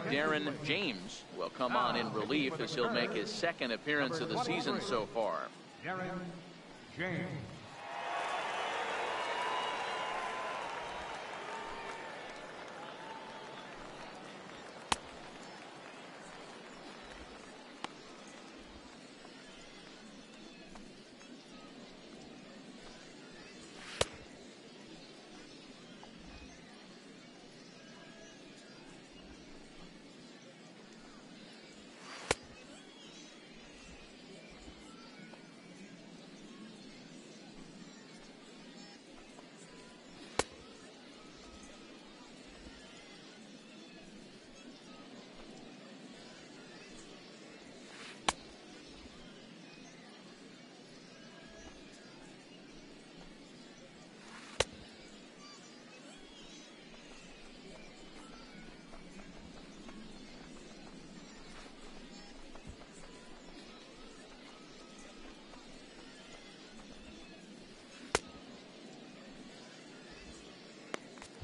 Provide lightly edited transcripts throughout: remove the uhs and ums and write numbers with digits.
Darren James will come on in relief as he'll make his second appearance of the season so far. Darren James.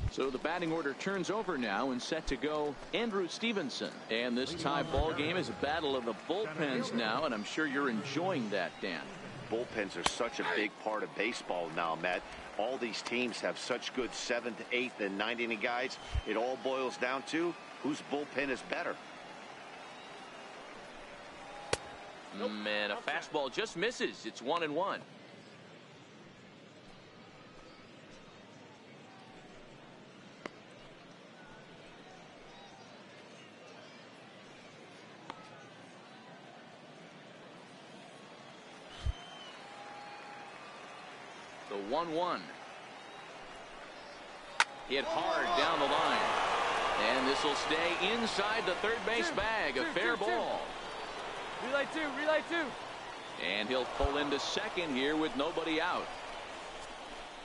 So the batting order turns over now and set to go Andrew Stevenson. And this tie ball game is a battle of the bullpens now, and I'm sure you're enjoying that, Dan. Bullpens are such a big part of baseball now, Matt. All these teams have such good 7th, 8th, and 9th inning guys. It all boils down to whose bullpen is better. Man, a fastball just misses. It's 1-1. The 1-1. Hit hard down the line. And this will stay inside the third base bag. A fair ball. Relay two. And he'll pull into second here with nobody out.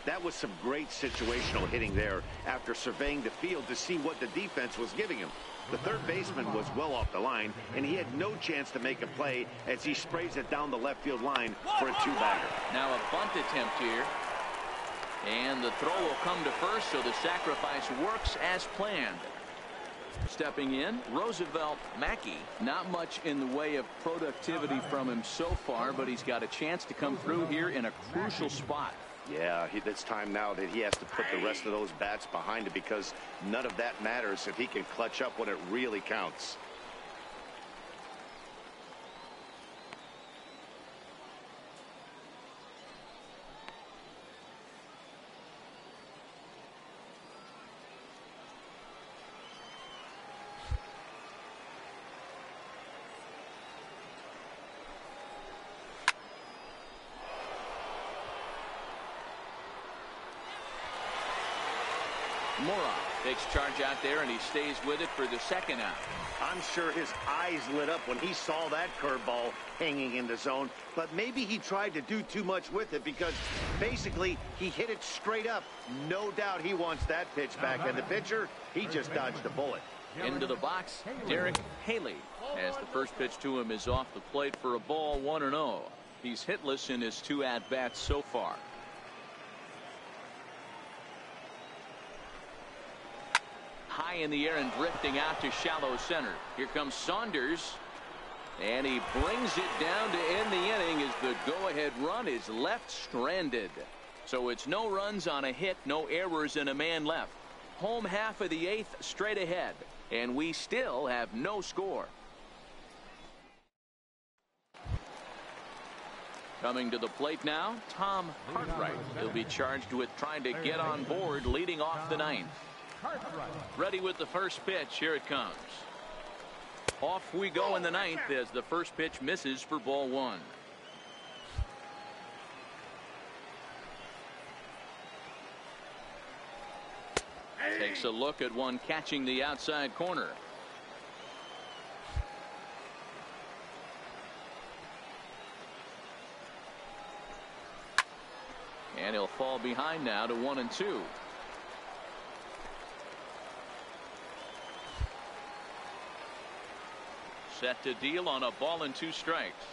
That was some great situational hitting there after surveying the field to see what the defense was giving him. The third baseman was well off the line, and he had no chance to make a play as he sprays it down the left field line for a two-bagger. Now a bunt attempt here. And the throw will come to first, so the sacrifice works as planned. Stepping in, Roosevelt Mackey. Not much in the way of productivity from him so far, but he's got a chance to come through here in a crucial spot. Yeah, it's time now that he has to put the rest of those bats behind it, because none of that matters if he can clutch up when it really counts. Mora takes charge out there, and he stays with it for the second out. I'm sure his eyes lit up when he saw that curveball hanging in the zone, but maybe he tried to do too much with it, because basically he hit it straight up. No doubt he wants that pitch back, and the pitcher, he just dodged a bullet. Into the box, Derek Haley, as the first pitch to him is off the plate for a ball, 1-0. He's hitless in his 2 at-bats so far. High in the air and drifting out to shallow center. Here comes Saunders, and he brings it down to end the inning as the go-ahead run is left stranded. So it's no runs on a hit, no errors, and a man left. Home half of the 8th straight ahead, and we still have no score. Coming to the plate now, Tom Cartwright. He'll be charged with trying to get on board leading off the 9th. Ready with the first pitch. Here it comes. Off we go in the 9th as the first pitch misses for ball 1. Takes a look at one catching the outside corner. And he'll fall behind now to 1-2. Set to deal on a ball and 2 strikes.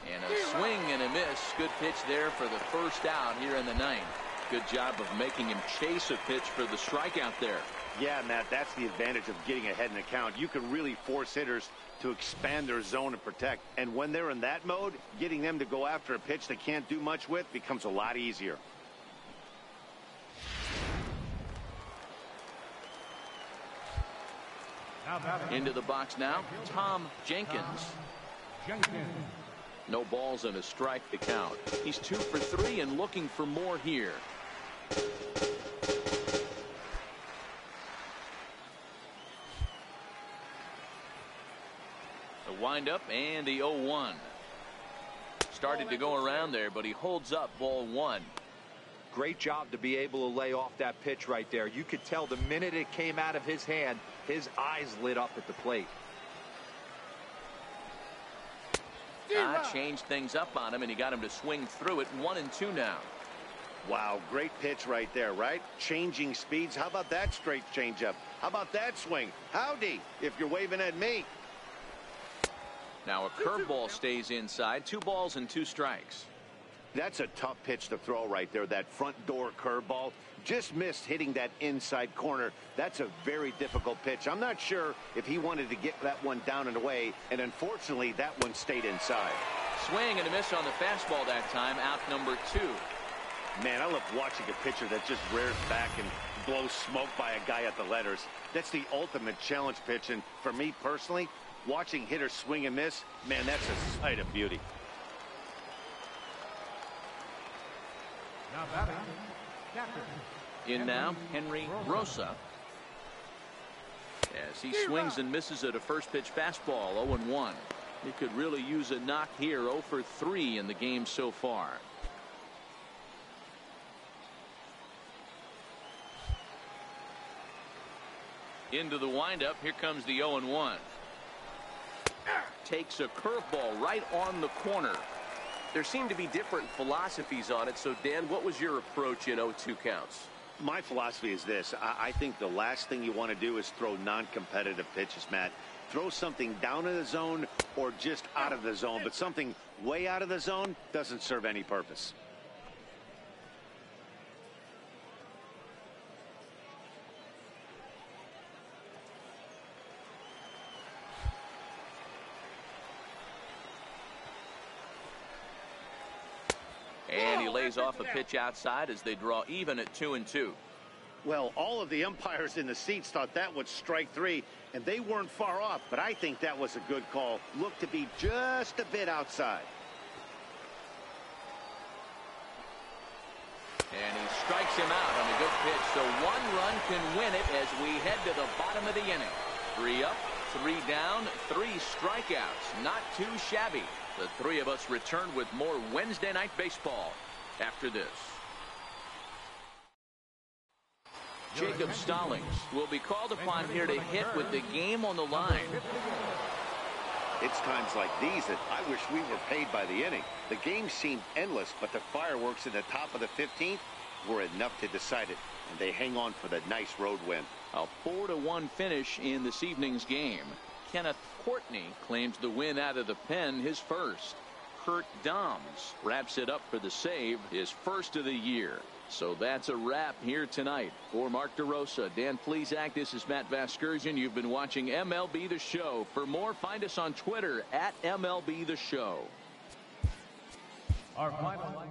And a swing and a miss. Good pitch there for the first out here in the 9th. Good job of making him chase a pitch for the strikeout there. Yeah, Matt, that's the advantage of getting ahead in the count. You can really force hitters to expand their zone and protect. And when they're in that mode, getting them to go after a pitch they can't do much with becomes a lot easier. Into the box now, Tom Jenkins. No balls and a strike to count. He's 2 for 3 and looking for more here. The windup and the 0-1. Started to go around there, but he holds up ball 1. Great job to be able to lay off that pitch right there. You could tell the minute it came out of his hand, his eyes lit up at the plate. Changed things up on him, and he got him to swing through it. 1-2 now. Wow, great pitch right there, right? Changing speeds. How about that straight changeup? How about that swing? Howdy, if you're waving at me. Now a curveball stays inside. 2 balls and 2 strikes. That's a tough pitch to throw right there. That front door curveball just missed hitting that inside corner. That's a very difficult pitch. I'm not sure if he wanted to get that one down and away, and unfortunately that one stayed inside. Swing and a miss on the fastball that time. Out number 2. Man, I love watching a pitcher that just rears back and blows smoke by a guy at the letters. That's the ultimate challenge pitch, and for me personally, watching hitters swing and miss, man, that's a sight of beauty. In now, Henry Rosa. As he swings and misses at a first pitch fastball. 0-1. He could really use a knock here. 0 for 3 in the game so far. Into the windup. Here comes the 0-1. Takes a curveball right on the corner. There seem to be different philosophies on it. So, Dan, what was your approach in 0-2 counts? My philosophy is this. I think the last thing you want to do is throw non-competitive pitches, Matt. Throw something down in the zone or just out of the zone, but something way out of the zone doesn't serve any purpose. And he lays off a pitch outside as they draw even at 2-2. Well, all of the umpires in the seats thought that was strike 3, and they weren't far off, but I think that was a good call. Looked to be just a bit outside. And he strikes him out on a good pitch, so 1 run can win it as we head to the bottom of the inning. 3 up, 3 down, 3 strikeouts. Not too shabby. The 3 of us return with more Wednesday Night Baseball after this. Jacob Stallings will be called upon here to hit with the game on the line. It's times like these that I wish we were paid by the inning. The game seemed endless, but the fireworks in the top of the 15th were enough to decide it, and they hang on for the nice road win. A 4-1 finish in this evening's game. Kenneth Courtney claims the win out of the pen, his first. Kurt Doms wraps it up for the save, his first of the year. So that's a wrap here tonight. For Mark DeRosa, Dan Plesac, this is Matt Vasgersian. You've been watching MLB The Show. For more, find us on Twitter at MLB The Show. Our final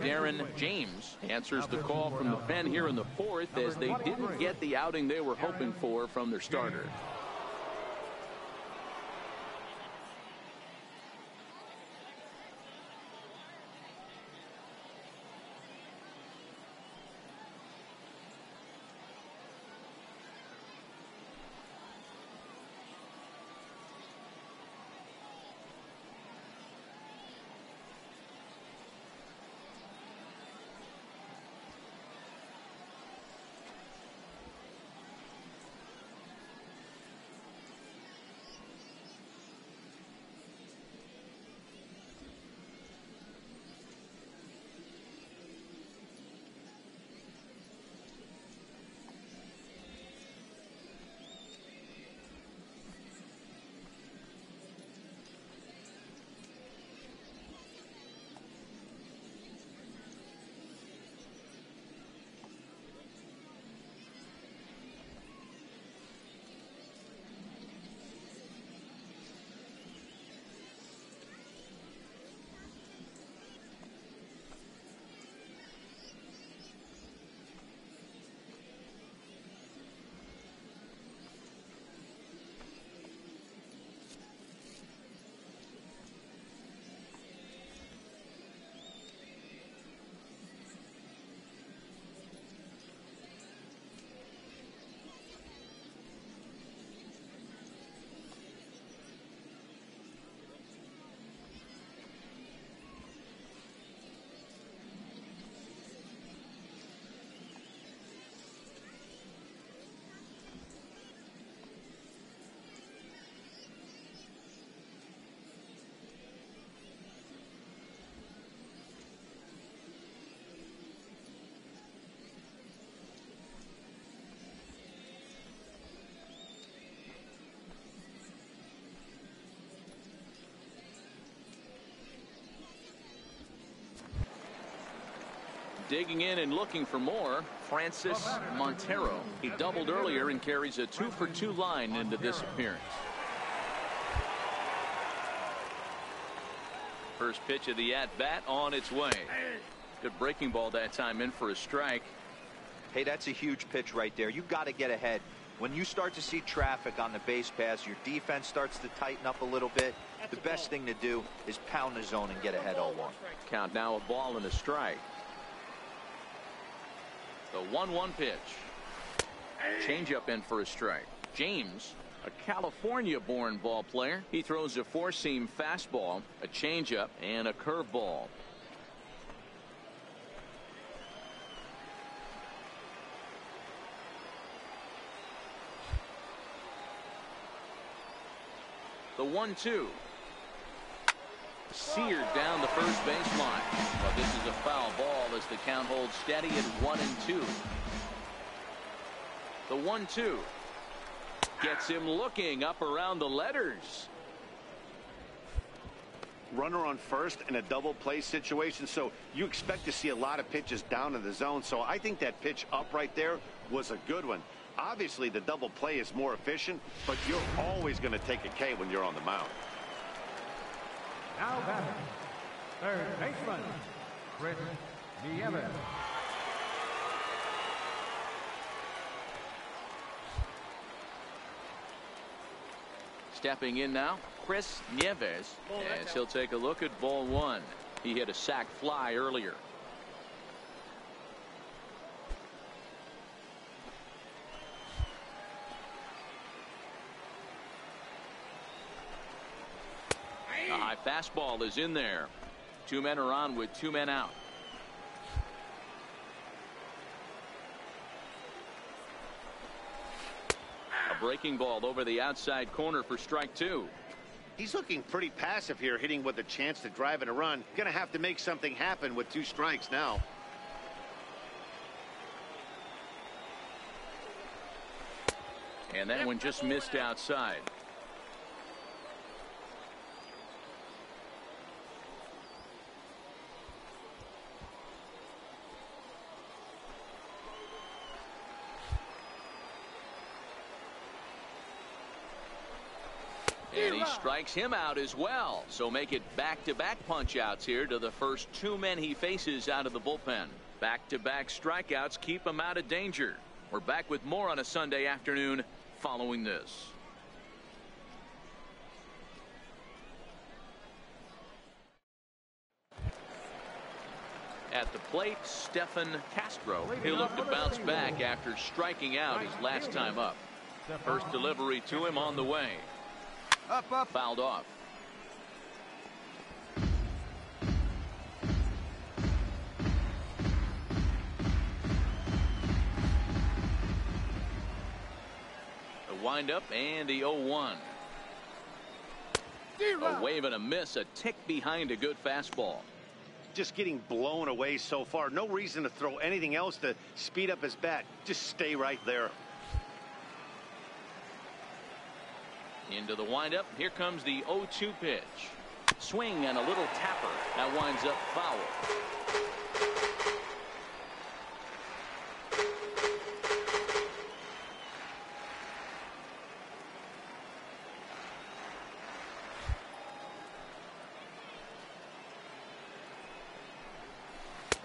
Darren James answers the call from the pen here in the fourth as they didn't get the outing they were hoping for from their starter. Digging in and looking for more, Francis Montero. He doubled earlier and carries a 2-for-2 line into this appearance. First pitch of the at-bat on its way. Good breaking ball that time, in for a strike. Hey, that's a huge pitch right there. You've got to get ahead. When you start to see traffic on the base pass, your defense starts to tighten up a little bit. The best thing to do is pound the zone and get ahead 0-1. Count now, a ball and a strike. The 1-1 pitch. Changeup in for a strike. James, a California-born ball player. He throws a four-seam fastball, a changeup, and a curveball. The 1-2. Seared down the first baseline. But this is a foul ball as the count holds steady at 1-2. The 1-2 gets him looking up around the letters. Runner on first in a double play situation, so you expect to see a lot of pitches down in the zone. So I think that pitch up right there was a good one. Obviously the double play is more efficient, but you're always going to take a K when you're on the mound. Now batting, third baseman, Chris Nieves. Stepping in now, Chris Nieves, as he'll take a look at ball one. He hit a sac fly earlier. A high fastball is in there. Two men are on with two men out. A breaking ball over the outside corner for strike two. He's looking pretty passive here, hitting with a chance to drive in a run. Gonna have to make something happen with two strikes now. And that one just missed outside. And he strikes him out as well. So make it back-to-back punch-outs here to the first two men he faces out of the bullpen. Back-to-back strikeouts keep him out of danger. We're back with more on a Sunday afternoon following this. At the plate, Stephen Castro. He'll look to bounce back after striking out his last time up. First delivery to him on the way. Up. Fouled off. A windup and the 0-1. A wave and a miss, a tick behind a good fastball. Just getting blown away so far. No reason to throw anything else to speed up his bat. Just stay right there. Into the windup. Here comes the 0-2 pitch. Swing and a little tapper. That winds up foul.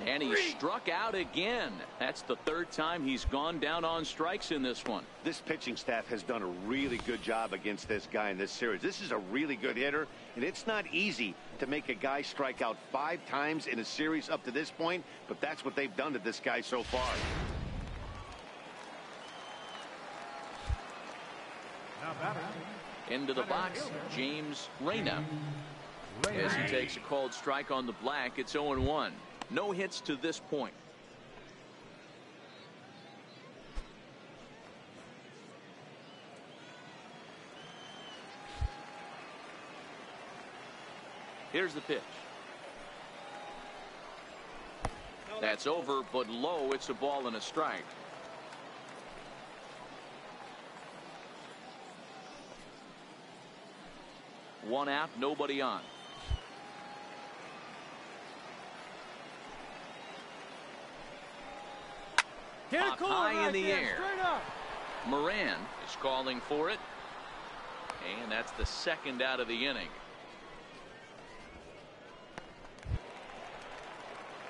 And he struck out again. That's the third time he's gone down on strikes in this one. This pitching staff has done a really good job against this guy in this series. This is a really good hitter, and it's not easy to make a guy strike out 5 times in a series up to this point, but that's what they've done to this guy so far. Into the box, James Reyna. As he takes a called strike on the black, it's 0-1. No hits to this point. Here's the pitch. That's over, but low. It's a ball and a strike. One out, nobody on. Pop high in the air. Moran is calling for it. And that's the second out of the inning.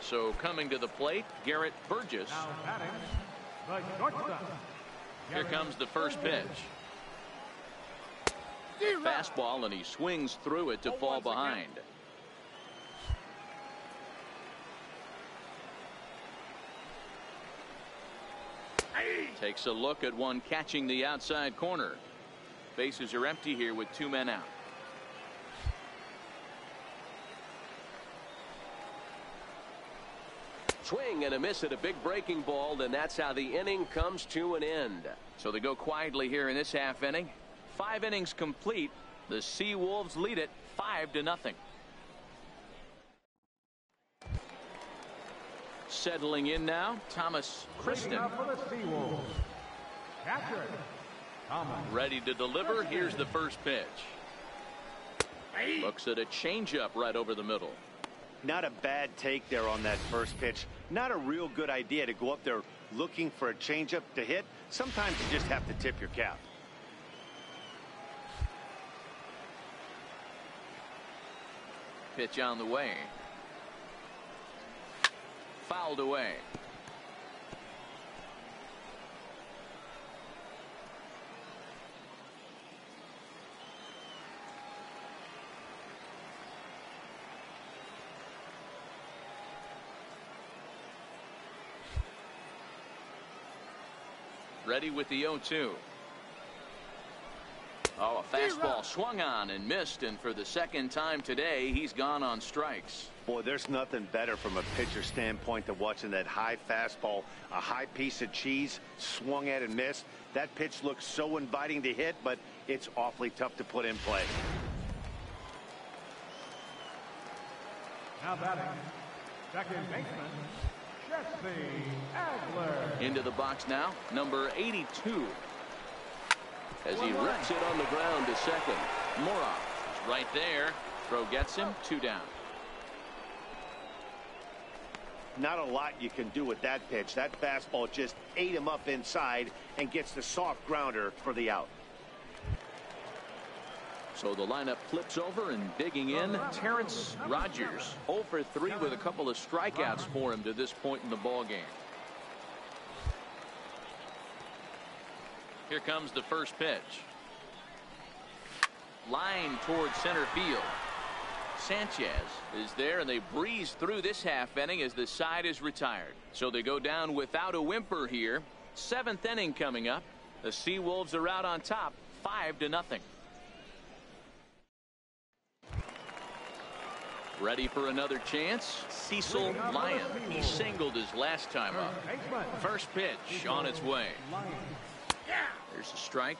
So coming to the plate, Garrett Burgess. Here comes the first pitch. Fastball, and he swings through it to fall behind. Takes a look at one catching the outside corner. Bases are empty here with 2 men out. Swing and a miss at a big breaking ball, and that's how the inning comes to an end. So they go quietly here in this half inning. 5 innings complete. The Seawolves lead it 5-0. Settling in now, Thomas Kristen. Ready to deliver. Here's the first pitch. Looks at a changeup right over the middle. Not a bad take there on that first pitch. Not a real good idea to go up there looking for a changeup to hit. Sometimes you just have to tip your cap. Pitch on the way. Fouled away. Ready with the 0-2. Oh, a fastball swung on and missed, and for the second time today, he's gone on strikes. Boy, there's nothing better from a pitcher standpoint than watching that high fastball, a high piece of cheese, swung at and missed. That pitch looks so inviting to hit, but it's awfully tough to put in play. Now batting, second baseman, Jesse Agler. Into the box now, number 82. As he rips it on the ground to second. Mora is right there. Throw gets him. 2 down. Not a lot you can do with that pitch. That fastball just ate him up inside and gets the soft grounder for the out. So the lineup flips over, and digging in, Terrence Rogers, 0 for 3 with a couple of strikeouts for him to this point in the ball game. Here comes the first pitch. Line towards center field. Sanchez is there, and they breeze through this half inning as the side is retired. So they go down without a whimper here. 7th inning coming up. The Seawolves are out on top, 5-0. Ready for another chance. Cecil Lyon. He singled his last time up. First pitch on its way. There's a strike.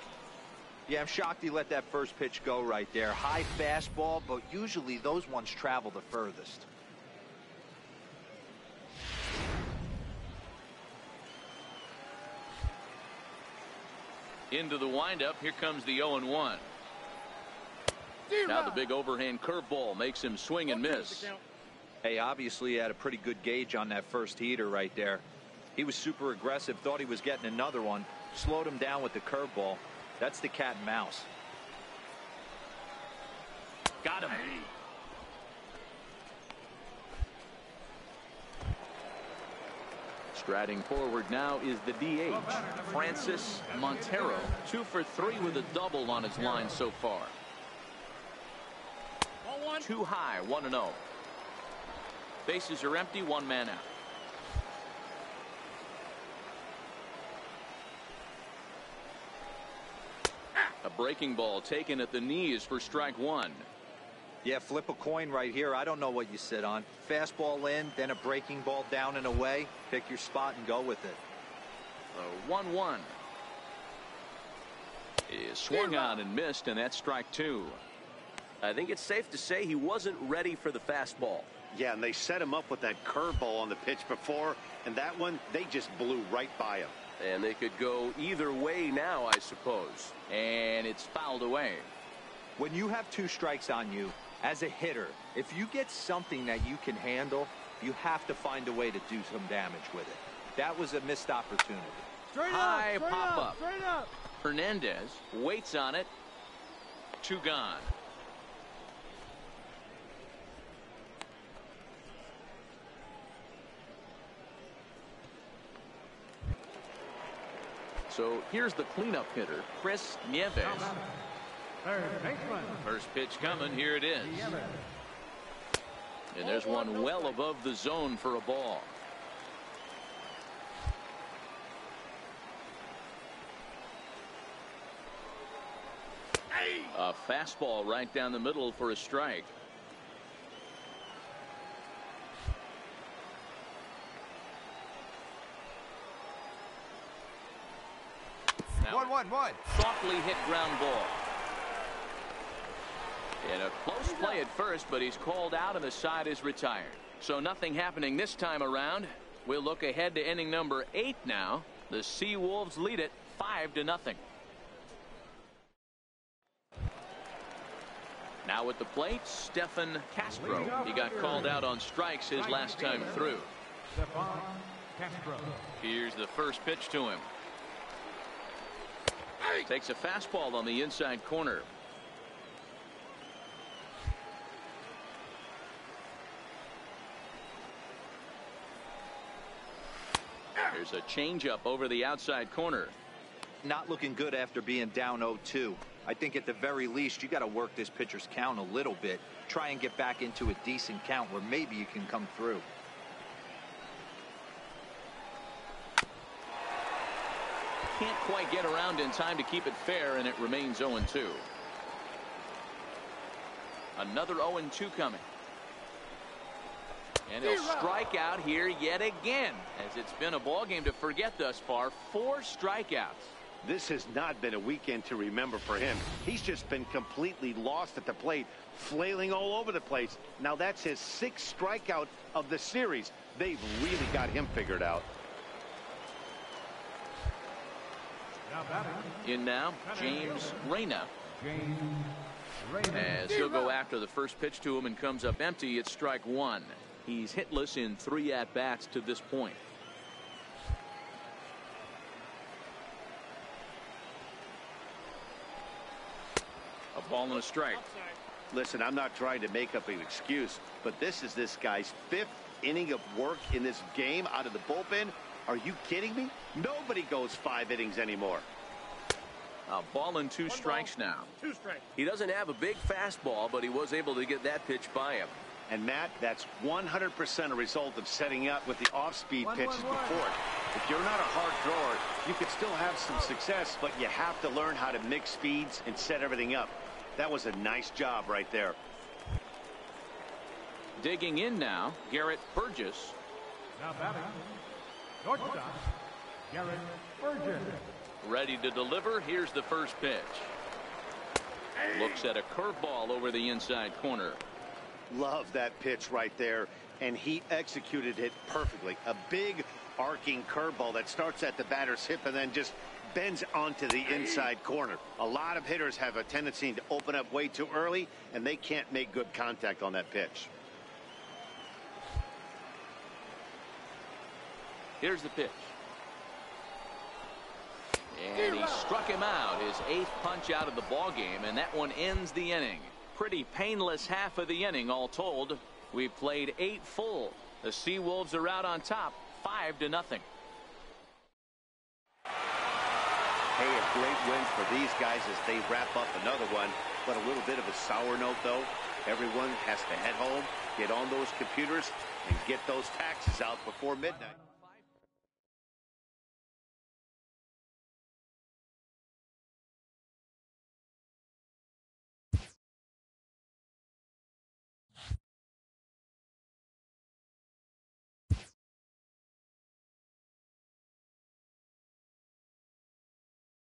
Yeah, I'm shocked he let that first pitch go right there. High fastball, but usually those ones travel the furthest. Into the windup. Here comes the 0-1. Now the big overhand curveball makes him swing and miss. Hey, obviously he had a pretty good gauge on that first heater right there. He was super aggressive, thought he was getting another one, slowed him down with the curveball. That's the cat and mouse. Got him. Striding forward now is the DH, Francis Montero. 2 for 3 with a double on his line so far. Too high, 1-0. Bases are empty, 1 man out. A breaking ball taken at the knees for strike 1. Yeah, flip a coin right here. I don't know what you sit on. Fastball in, then a breaking ball down and away. Pick your spot and go with it. 1-1 is swung on and missed, and that's strike 2. I think it's safe to say he wasn't ready for the fastball. Yeah, and they set him up with that curveball on the pitch before, and that one, they just blew right by him. And they could go either way now, I suppose. And it's fouled away. When you have 2 strikes on you, as a hitter, if you get something that you can handle, you have to find a way to do some damage with it. That was a missed opportunity. High pop-up. Hernandez waits on it. 2 gone. So here's the cleanup hitter, Chris Nieves. First pitch coming. Here it is. And there's one well above the zone for a ball. A fastball right down the middle for a strike. Now, 1-1-1. softly hit ground ball. And a close play at first, but he's called out and the side is retired. So nothing happening this time around. We'll look ahead to inning number 8 now. The Seawolves lead it 5-0. Now at the plate, Stefan Castro. He got called out on strikes his last time through. Here's the first pitch to him. Takes a fastball on the inside corner. There's a changeup over the outside corner. Not looking good after being down 0-2. I think at the very least you got to work this pitcher's count a little bit. Try and get back into a decent count where maybe you can come through. Can't quite get around in time to keep it fair, and it remains 0-2. Another 0-2 coming. And he'll strike out here yet again, as it's been a ball game to forget thus far. 4 strikeouts. This has not been a weekend to remember for him. He's just been completely lost at the plate, flailing all over the place. Now that's his 6th strikeout of the series. They've really got him figured out. In now, James Reyna. As he'll go after the first pitch to him and comes up empty, it's strike 1. He's hitless in 3 at-bats to this point. A ball and a strike. Listen, I'm not trying to make up an excuse, but this is this guy's 5th inning of work in this game out of the bullpen. Are you kidding me? Nobody goes 5 innings anymore. A ball and 2 strikes now. 2 strikes. He doesn't have a big fastball, but he was able to get that pitch by him. And Matt, that's 100% a result of setting up with the off-speed pitches before it. If you're not a hard thrower, you could still have some success, but you have to learn how to mix speeds and set everything up. That was a nice job right there. Digging in now, Garrett Burgess. Now batting, shortstop, Garrett Burgess. Ready to deliver. Here's the first pitch. Looks at a curveball over the inside corner. Love that pitch right there, and he executed it perfectly. A big arcing curveball that starts at the batter's hip and then just bends onto the inside corner. A lot of hitters have a tendency to open up way too early, and they can't make good contact on that pitch. Here's the pitch. And he struck him out, his 8th punch out of the ball game, and that one ends the inning. Pretty painless half of the inning all told. We've played 8 full. The Seawolves are out on top 5-0. Hey, a great win for these guys as they wrap up another one. But a little bit of a sour note, though. Everyone has to head home, get on those computers, and get those taxes out before midnight.